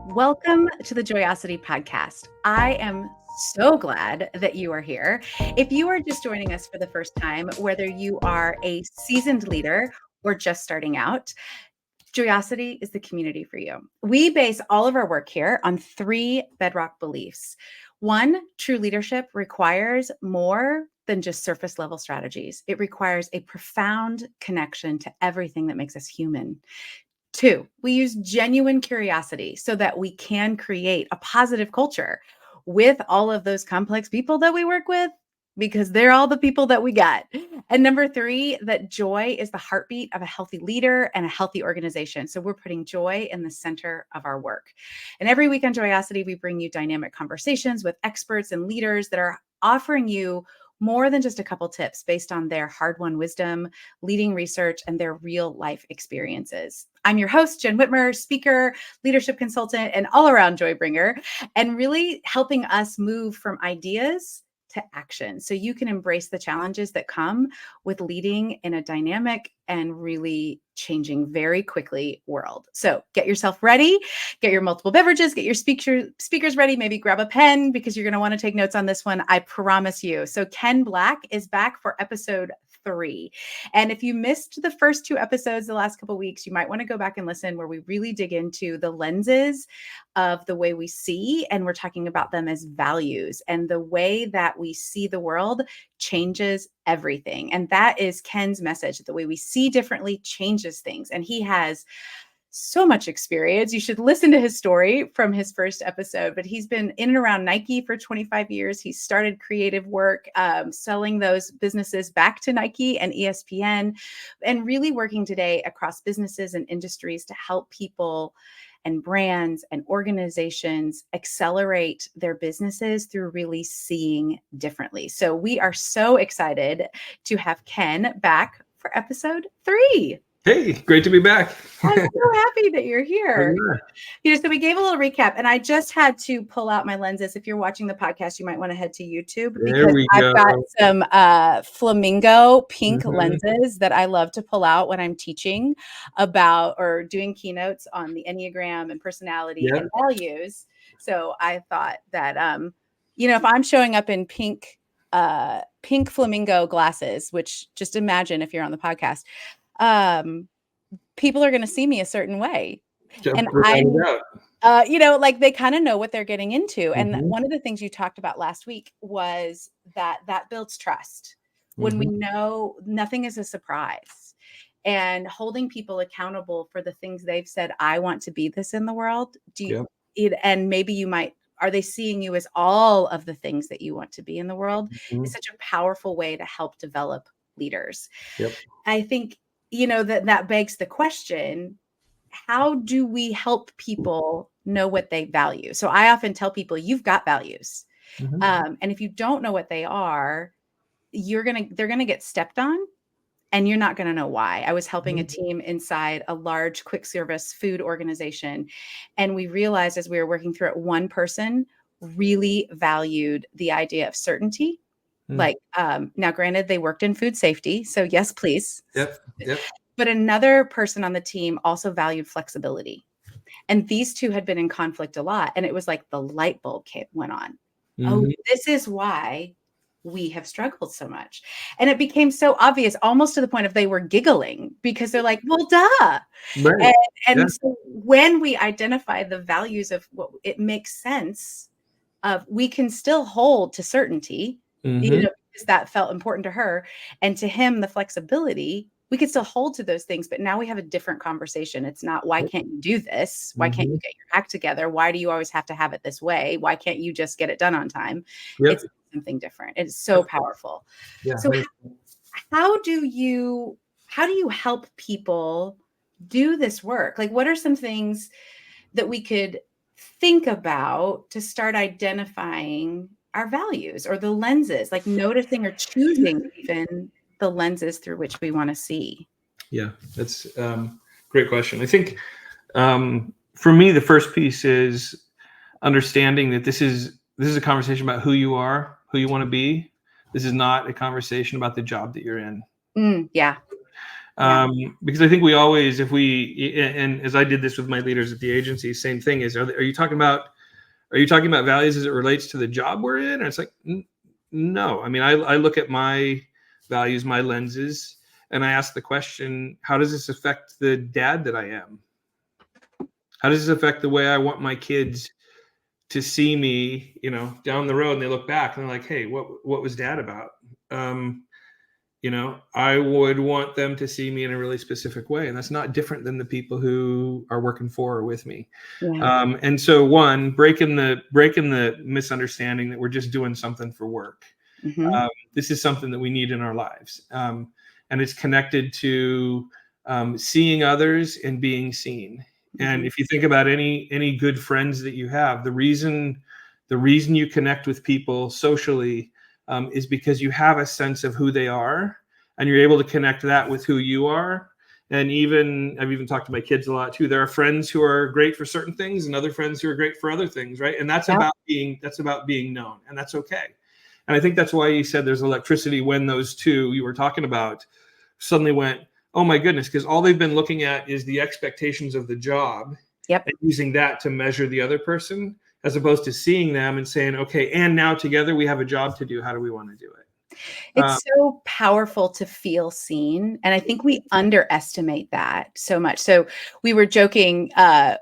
Welcome to the Joyosity Podcast. I am so glad that you are here. If you are just joining us for the first time, whether you are a seasoned leader or just starting out, Joyosity is the community for you. We base all of our work here on 3 bedrock beliefs. 1, true leadership requires more than just surface level strategies. It requires a profound connection to everything that makes us human. 2, we use genuine curiosity so that we can create a positive culture with all of those complex people that we work with, because they're all the people that we got. And number 3, that joy is the heartbeat of a healthy leader and a healthy organization. So we're putting joy in the center of our work. And every week on Joyosity, we bring you dynamic conversations with experts and leaders that are offering you more than just a couple tips based on their hard-won wisdom, leading research, and their real life experiences. I'm your host, Jen Whitmer, speaker, leadership consultant, and all-around joy bringer, and really helping us move from ideas to action so you can embrace the challenges that come with leading in a dynamic and really changing very quickly world. So get yourself ready, get your multiple beverages, get your speakers ready, maybe grab a pen because you're going to want to take notes on this one. I promise you. So Ken Black is back for episode 3. And if you missed the first 2 episodes the last couple of weeks, you might want to go back and listen, where we really dig into the lenses of the way we see, and we're talking about them as values, and the way that we see the world changes everything. And that is Ken's message. The way we see differently changes things. And he has so much experience. You should listen to his story from his first episode, but he's been in and around Nike for 25 years. He started creative work, selling those businesses back to Nike and ESPN, and really working today across businesses and industries to help people and brands and organizations accelerate their businesses through really seeing differently. So we are so excited to have Ken back for episode 3. Hey, great to be back. I'm so happy that you're here. So we gave a little recap, and I just had to pull out my lenses. If you're watching the podcast, you might want to head to YouTube, because I've got some flamingo pink lenses that I love to pull out when I'm teaching about or doing keynotes on the Enneagram and personality and values. So I thought that, if I'm showing up in pink flamingo glasses, which just imagine if you're on the podcast, people are going to see me a certain way. And they kind of know what they're getting into. And one of the things you talked about last week was that builds trust when we know nothing is a surprise, and holding people accountable for the things they've said. I want to be this in the world. And maybe are they seeing you as all of the things that you want to be in the world? Is such a powerful way to help develop leaders. I think, that begs the question, how do we help people know what they value? So I often tell people, you've got values. And if you don't know what they are, they're going to get stepped on, and you're not going to know why. I was helping a team inside a large quick service food organization. And we realized as we were working through it, one person really valued the idea of certainty. Now granted, they worked in food safety, so yes, please. But another person on the team also valued flexibility. And these two had been in conflict a lot. And it was like the light bulb went on. Oh, this is why we have struggled so much. And it became so obvious, almost to the point of they were giggling, because they're like, well, duh. So when we identify the values of what it makes sense of, we can still hold to certainty, because that felt important to her, and to him, the flexibility, we could still hold to those things, but now we have a different conversation. It's not, why can't you do this? Why can't you get your act together? Why do you always have to have it this way? Why can't you just get it done on time? It's something different. It's so powerful. So how do you help people do this work? Like, what are some things that we could think about to start identifying our values, or the lenses, like noticing or choosing even the lenses through which we want to see? Yeah, that's a great question. I think for me, the first piece is understanding that this is a conversation about who you are, who you want to be. This is not a conversation about the job that you're in. Yeah. Because I think we always, and as I did this with my leaders at the agency, same thing is, are you talking about values as it relates to the job we're in? And it's like, no. I mean, I look at my values, my lenses, and I ask the question, how does this affect the dad that I am? How does this affect the way I want my kids to see me, down the road, and they look back and they're like, hey, what was dad about? I would want them to see me in a really specific way, and that's not different than the people who are working for or with me. Yeah. And so, one, breaking the misunderstanding that we're just doing something for work. Mm-hmm. This is something that we need in our lives, and it's connected to seeing others and being seen. And Mm-hmm. if you think about any good friends that you have, the reason you connect with people socially is because you have a sense of who they are, and you're able to connect that with who you are. And I've even talked to my kids a lot too. There are friends who are great for certain things and other friends who are great for other things, right? And that's Yep. about being known, and that's okay. And I think that's why you said there's electricity when those two you were talking about suddenly went, oh my goodness, because all they've been looking at is the expectations of the job Yep. and using that to measure the other person, as opposed to seeing them and saying, okay, and now together we have a job to do. How do we want to do it? It's so powerful to feel seen. And I think we underestimate that so much. So we were joking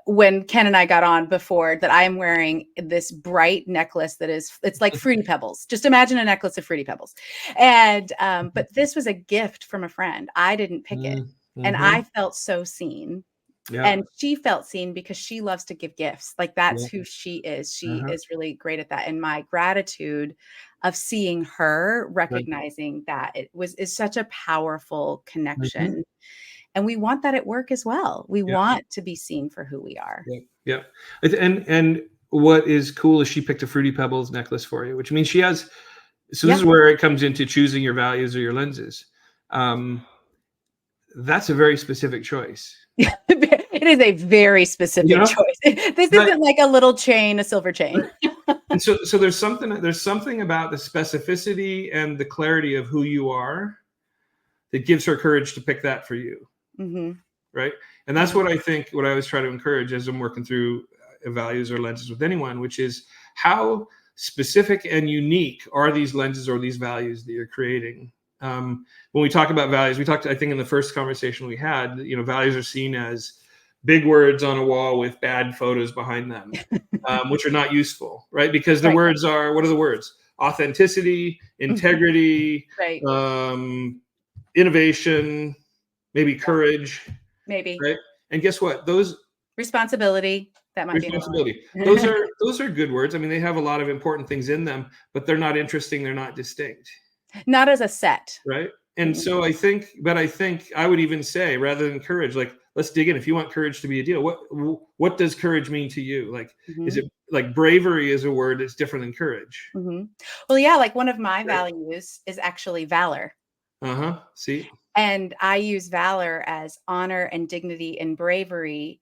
when Ken and I got on before that I am wearing this bright necklace it's like Fruity Pebbles. Just imagine a necklace of Fruity Pebbles. And, but this was a gift from a friend. I didn't pick it. And I felt so seen. Yeah. And she felt seen because she loves to give gifts. Like that's Yeah. who she is. She is really great at that. And my gratitude of seeing her, recognizing that is such a powerful connection. And we want that at work as well. We want to be seen for who we are. Yeah. And what is cool is she picked a Fruity Pebbles necklace for you, which means she has. So this is where it comes into choosing your values or your lenses. That's a very specific choice. It is a very specific choice. This isn't like a little chain, a silver chain. And so there's something about the specificity and the clarity of who you are that gives her courage to pick that for you. Right. And that's what I think, what I always try to encourage as I'm working through values or lenses with anyone, which is how specific and unique are these lenses or these values that you're creating. When we talk about values, I think in the first conversation we had, values are seen as big words on a wall with bad photos behind them, which are not useful, right? Because the words are, what are the words? Authenticity, integrity, innovation, maybe courage, maybe. right? And guess what? Those responsibility. That might responsibility. Be those are good words. I mean, they have a lot of important things in them, but they're not interesting. They're not distinct. Not as a set. Right. And so I think I would even say, rather than courage, like, let's dig in. If you want courage to be a deal, what does courage mean to you? Like, is it like bravery is a word that's different than courage? Well, yeah, like one of my values is actually valor. See? And I use valor as honor and dignity and bravery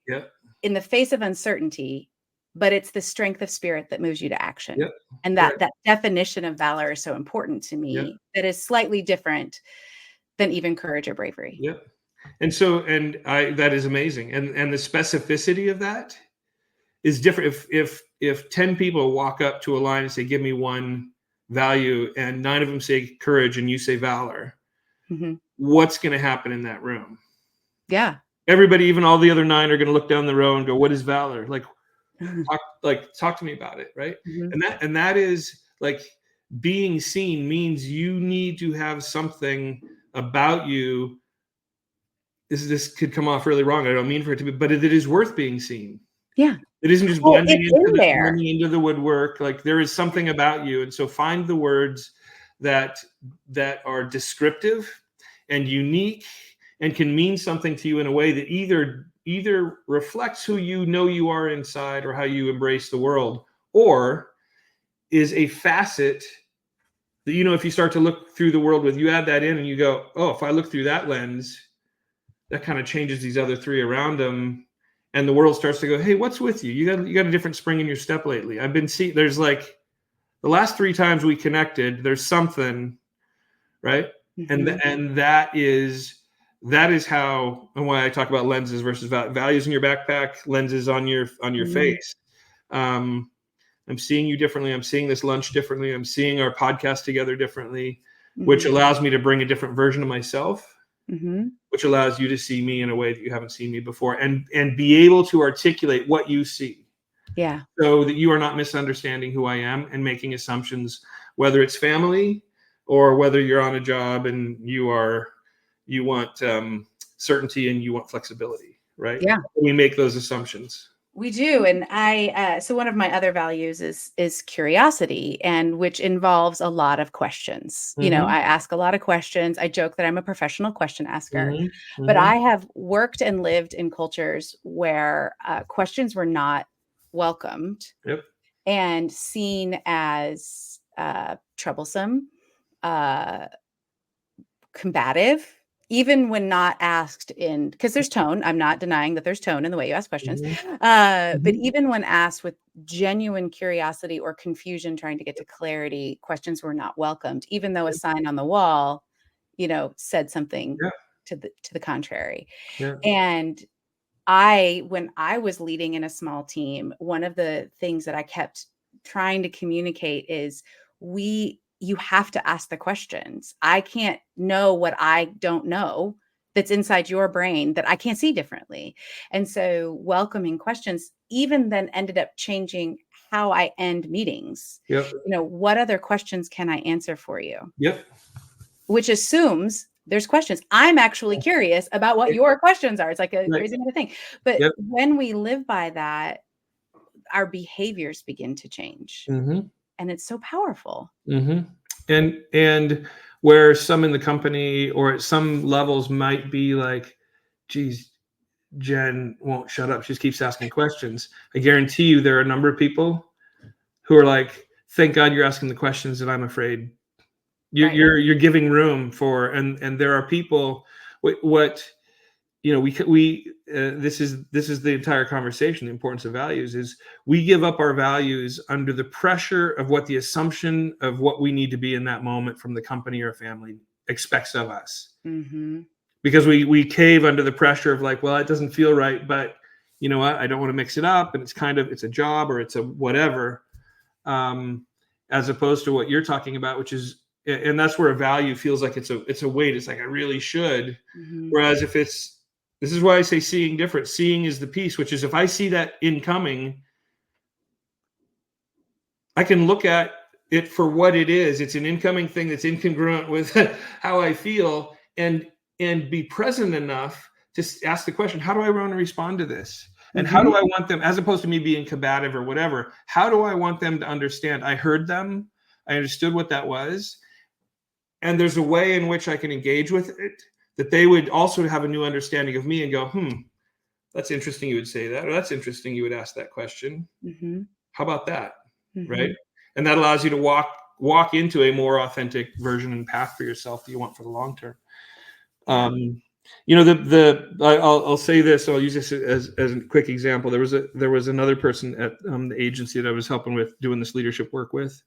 in the face of uncertainty, but it's the strength of spirit that moves you to action. And that definition of valor is so important to me. That is slightly different than even courage or bravery. And so, that is amazing. And the specificity of that is different. If 10 people walk up to a line and say, give me one value, and 9 of them say courage and you say valor, what's going to happen in that room? Everybody, even all the other 9, are going to look down the row and go, what is valor? Talk to me about it. Right. And that is like, being seen means you need to have something about you. This could come off really wrong. I don't mean for it to be, but it is worth being seen. It isn't just blending into the woodwork. Like, there is something about you. And so find the words that are descriptive and unique and can mean something to you in a way that either reflects who you are inside, or how you embrace the world, or is a facet that, if you start to look through the world with, you add that in and you go, oh, if I look through that lens, that kind of changes these other 3 around them. And the world starts to go, hey, what's with you? You got a different spring in your step lately. I've been seeing, there's like, the last 3 times we connected, there's something, right? And that is that is how, and why I talk about lenses versus values in your backpack, lenses on your face. I'm seeing you differently. I'm seeing this lunch differently. I'm seeing our podcast together differently, which allows me to bring a different version of myself, which allows you to see me in a way that you haven't seen me before, and be able to articulate what you see. Yeah. So that you are not misunderstanding who I am and making assumptions, whether it's family or whether you're on a job and you want certainty and you want flexibility, right? Yeah. We make those assumptions. We do. And so one of my other values is curiosity, and which involves a lot of questions. I ask a lot of questions. I joke that I'm a professional question asker, but I have worked and lived in cultures where questions were not welcomed and seen as troublesome, combative, even when not asked because there's tone. I'm not denying that there's tone in the way you ask questions. But even when asked with genuine curiosity or confusion, trying to get to clarity, questions were not welcomed, even though a sign on the wall, said something to the contrary. And when I was leading in a small team, one of the things that I kept trying to communicate is you have to ask the questions. I can't know what I don't know that's inside your brain that I can't see differently. And so welcoming questions even then ended up changing how I end meetings. What other questions can I answer for you? Which assumes there's questions. I'm actually curious about what your questions are. It's like a crazy kind of thing. But when we live by that, our behaviors begin to change. And it's so powerful. And where some in the company or at some levels might be like, geez, Jen won't shut up. She just keeps asking questions. I guarantee you there are a number of people who are like, thank God you're asking the questions and I'm afraid. You're giving room for, and there are people, this is the entire conversation. The importance of values is we give up our values under the pressure of what the assumption of what we need to be in that moment from the company or family expects of us. Because we cave under the pressure of like, well, it doesn't feel right, but you know what, I don't want to mix it up, and it's a job or it's a whatever, as opposed to what you're talking about, which is, and that's where a value feels like it's a weight. It's like I really should. Whereas if this is why I say seeing different. Seeing is the piece, which is if I see that incoming, I can look at it for what it is. It's an incoming thing that's incongruent with how I feel, and be present enough to ask the question, how do I want to respond to this? And how do I want them, as opposed to me being combative or whatever, how do I want them to understand? I heard them. I understood what that was. And there's a way in which I can engage with it that they would also have a new understanding of me and go, that's interesting you would say that, or that's interesting you would ask that question. How about that? Right? And that allows you to walk into a more authentic version and path for yourself that you want for the long term. I'll say this. I'll use this as a quick example. There was another person at the agency that I was helping with doing this leadership work with.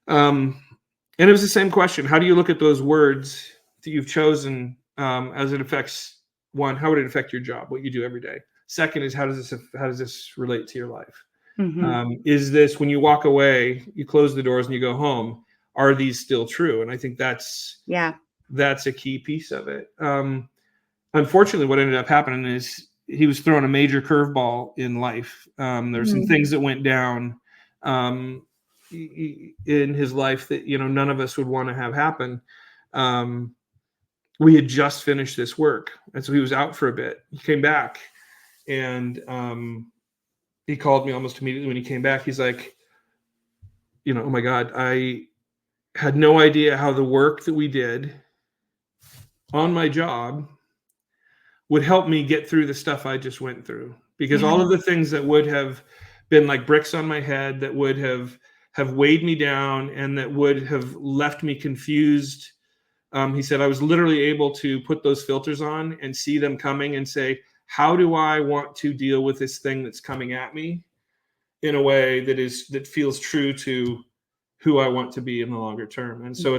And it was the same question. How do you look at those words that you've chosen as it affects, one, how would it affect your job, what you do every day? Second is, how does this relate to your life? Is this, when you walk away, you close the doors and you go home, are these still true? And I think that's a key piece of it. Unfortunately, what ended up happening is he was throwing a major curveball in life. There's some things that went down in his life that none of us would want to have happen. We had just finished this work, and so he was out for a bit. He came back, and he called me almost immediately when he came back. He's like, oh my God, I had no idea how the work that we did on my job would help me get through the stuff I just went through, because all of the things that would have been like bricks on my head, that would have weighed me down and that would have left me confused. He said, I was literally able to put those filters on and see them coming and say, how do I want to deal with this thing that's coming at me in a way that feels true to who I want to be in the longer term? And so it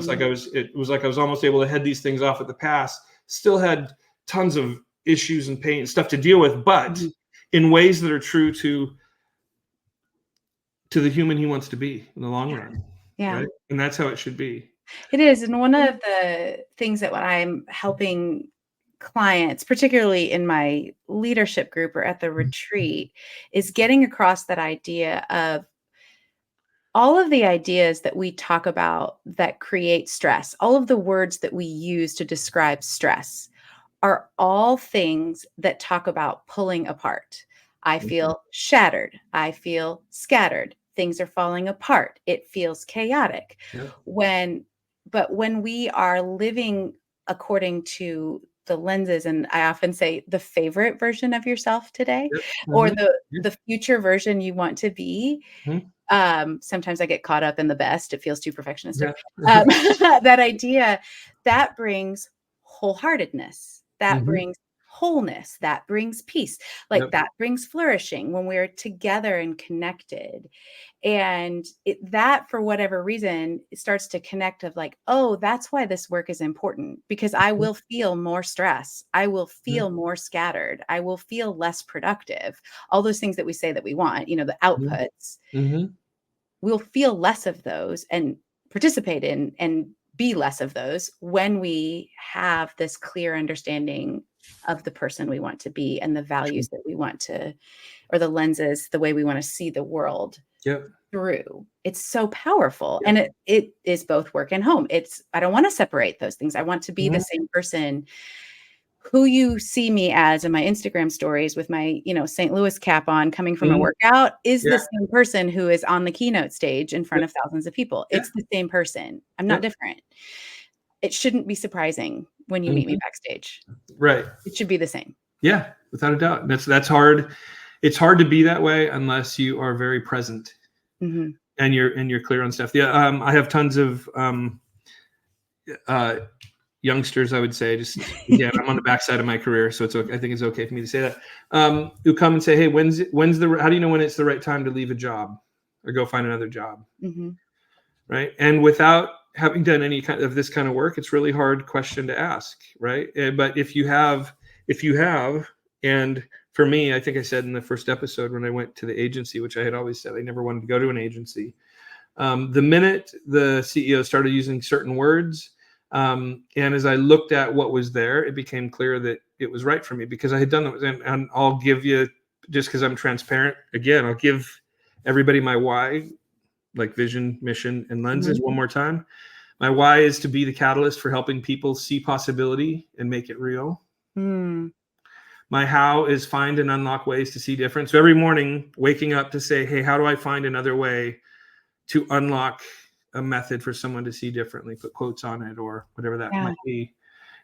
was like I was almost able to head these things off at the pass still had tons of issues and pain and stuff to deal with, but in ways that are true to the human he wants to be in the long run. Yeah. Right. And that's how it should be. It is. And one of the things that when I'm helping clients, particularly in my leadership group or at the retreat, is getting across that idea of all of the ideas that we talk about that create stress, all of the words that we use to describe stress are all things that talk about pulling apart. I feel shattered. I feel scattered. Things are falling apart. It feels chaotic. Yep. But when we are living according to the lenses, and I often say the favorite version of yourself today, Yep. or Yep. the future version you want to be, sometimes I get caught up in the best. It feels too perfectionistic. Yeah. That idea, that brings wholeheartedness, that brings wholeness, that brings peace, like Yep. that brings flourishing when we're together and connected. And that, for whatever reason, it starts to connect of like, oh, that's why this work is important, because I will feel more stress. I will feel more scattered. I will feel less productive. All those things that we say that we want, the outputs, we'll feel less of those and participate in and be less of those when we have this clear understanding of the person we want to be and the values that we want to, or the lenses, the way we want to see the world Yep. through. It's so powerful. Yep. And it is both work and home. I don't want to separate those things. I want to be the same person who you see me as in my Instagram stories with my, St. Louis cap on coming from a workout is the same person who is on the keynote stage in front of thousands of people. It's the same person. I'm not different. It shouldn't be surprising when you meet me backstage. Right. It should be the same. Yeah, without a doubt. That's hard. It's hard to be that way unless you are very present and you're clear on stuff. Yeah. I have tons of youngsters, I would say, just again, I'm on the backside of my career, so it's okay. I think it's okay for me to say that. Who come and say, "Hey, how do you know when it's the right time to leave a job or go find another job?" Right. And without having done any kind of this kind of work, it's really hard question to ask. Right. But if you have, and for me, I think I said in the first episode when I went to the agency, which I had always said I never wanted to go to an agency. The minute the CEO started using certain words, and as I looked at what was there, it became clear that it was right for me because I had done it. And I'll give you, just because I'm transparent, again, I'll give everybody my why, like vision, mission, and lenses one more time. My why is to be the catalyst for helping people see possibility and make it real. My how is find and unlock ways to see difference. So every morning, waking up to say, hey, how do I find another way to unlock a method for someone to see differently, put quotes on it or whatever that might be.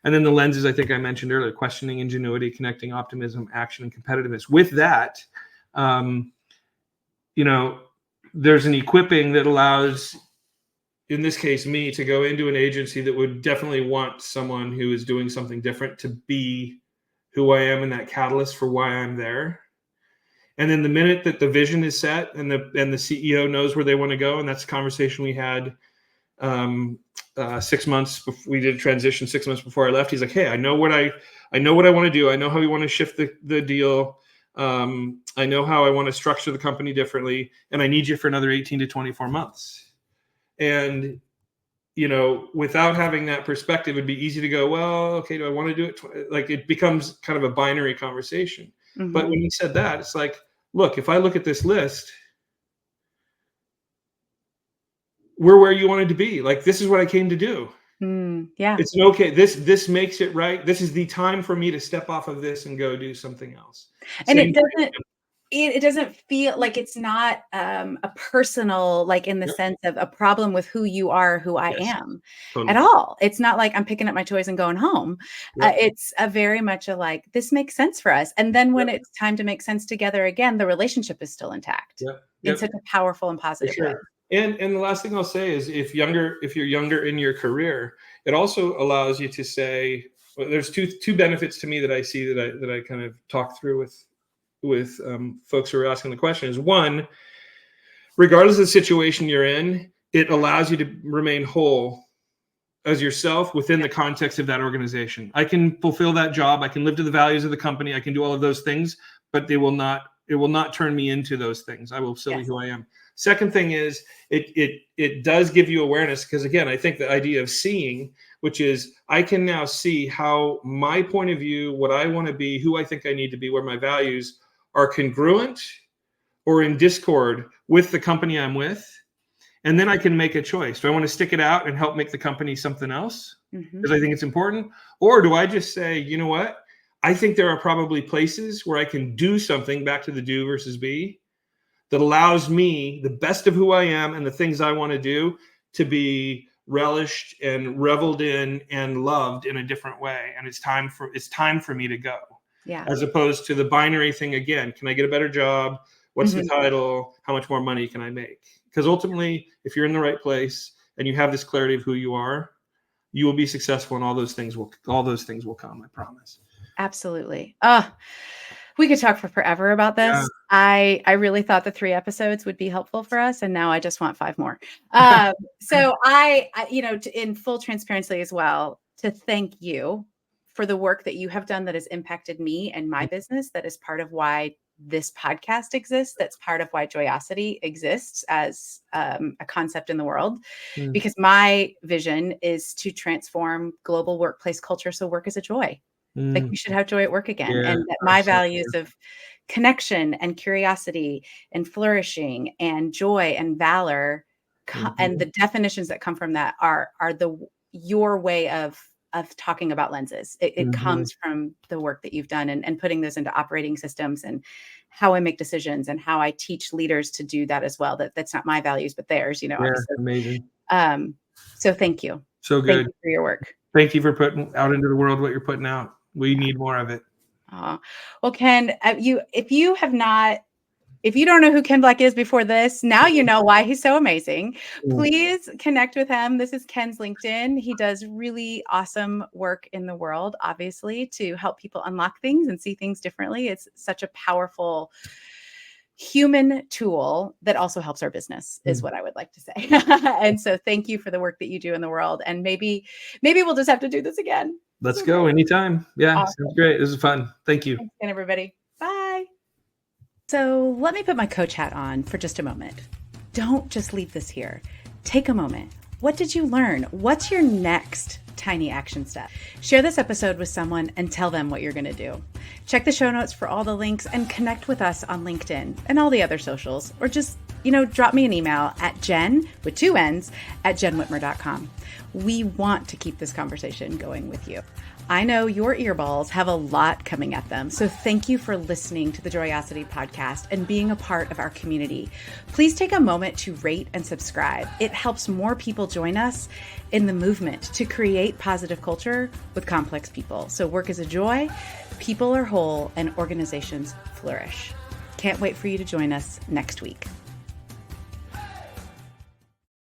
And then the lenses, I think I mentioned earlier, questioning, ingenuity, connecting, optimism, action, and competitiveness. With that, there's an equipping that allows, in this case, me to go into an agency that would definitely want someone who is doing something different to be who I am and that catalyst for why I'm there. And then the minute that the vision is set and the CEO knows where they want to go, and that's a conversation we had 6 months before we did a transition, 6 months before I left. He's like, hey, I know what I want to do. I know how we want to shift the deal. I know how I want to structure the company differently, and I need you for another 18 to 24 months. And without having that perspective, it'd be easy to go, well, okay, do I want to do it? Like it becomes kind of a binary conversation. But when he said that, it's like, look, if I look at this list, we're where you wanted to be. Like, this is what I came to do. Yeah. It's okay. This makes it right. This is the time for me to step off of this and go do something else. And it doesn't feel like it's not a personal, like in the sense of a problem with who you are, who I am at all. It's not like I'm picking up my toys and going home. It's a very much a like, this makes sense for us. And then when it's time to make sense together again, the relationship is still intact in such a powerful and positive way. And the last thing I'll say is if you're younger in your career, it also allows you to say, well, there's two benefits to me that I see that I kind of talk through with folks who are asking the question is one, regardless of the situation you're in, it allows you to remain whole as yourself within the context of that organization. I can fulfill that job. I can live to the values of the company. I can do all of those things, but it will not turn me into those things. I will still be who I am. Second thing is it does give you awareness, because again, I think the idea of seeing, which is I can now see how my point of view, what I want to be, who I think I need to be, where my values are congruent or in discord with the company I'm with. And then I can make a choice. Do I want to stick it out and help make the company something else because I think it's important? Or do I just say, you know what? I think there are probably places where I can do something, back to the do versus be, that allows me, the best of who I am and the things I want to do, to be relished and reveled in and loved in a different way. And it's time for me to go. Yeah. As opposed to the binary thing again. Can I get a better job? What's the title? How much more money can I make? Because ultimately, if you're in the right place and you have this clarity of who you are, you will be successful, and all those things will come, I promise. Absolutely. We could talk for forever about this. Yeah. I really thought the 3 episodes would be helpful for us, and now I just want 5 more. So I in full transparency as well, to thank you for the work that you have done that has impacted me and my business. That is part of why this podcast exists. That's part of why Joyosity exists as a concept in the world, because my vision is to transform global workplace culture so work is a joy. Like we should have joy at work again. Yeah, And that my values of connection and curiosity and flourishing and joy and valor and the definitions that come from that are your way of talking about lenses. It comes from the work that you've done and putting those into operating systems and how I make decisions and how I teach leaders to do that as well. That's not my values, but theirs, Yeah, amazing. So thank you. So good. Thank you for your work. Thank you for putting out into the world what you're putting out. We need more of it. Well, Ken, if you don't know who Ken Black is before this, now you know why he's so amazing. Please connect with him. This is Ken's LinkedIn. He does really awesome work in the world, obviously, to help people unlock things and see things differently. It's such a powerful human tool that also helps our business, is what I would like to say. And so thank you for the work that you do in the world. And maybe we'll just have to do this again. Let's go anytime. Yeah, awesome. Sounds great. This is fun. Thank you. Thanks again, everybody. Bye. So let me put my coach hat on for just a moment. Don't just leave this here. Take a moment. What did you learn? What's your next tiny action step? Share this episode with someone and tell them what you're going to do. Check the show notes for all the links and connect with us on LinkedIn and all the other socials, or just, drop me an email at Jen with 2 N's at jenwhitmer.com. We want to keep this conversation going with you. I know your earballs have a lot coming at them, so thank you for listening to the Joyosity podcast and being a part of our community. Please take a moment to rate and subscribe. It helps more people join us in the movement to create positive culture with complex people. So work is a joy, people are whole, and organizations flourish. Can't wait for you to join us next week.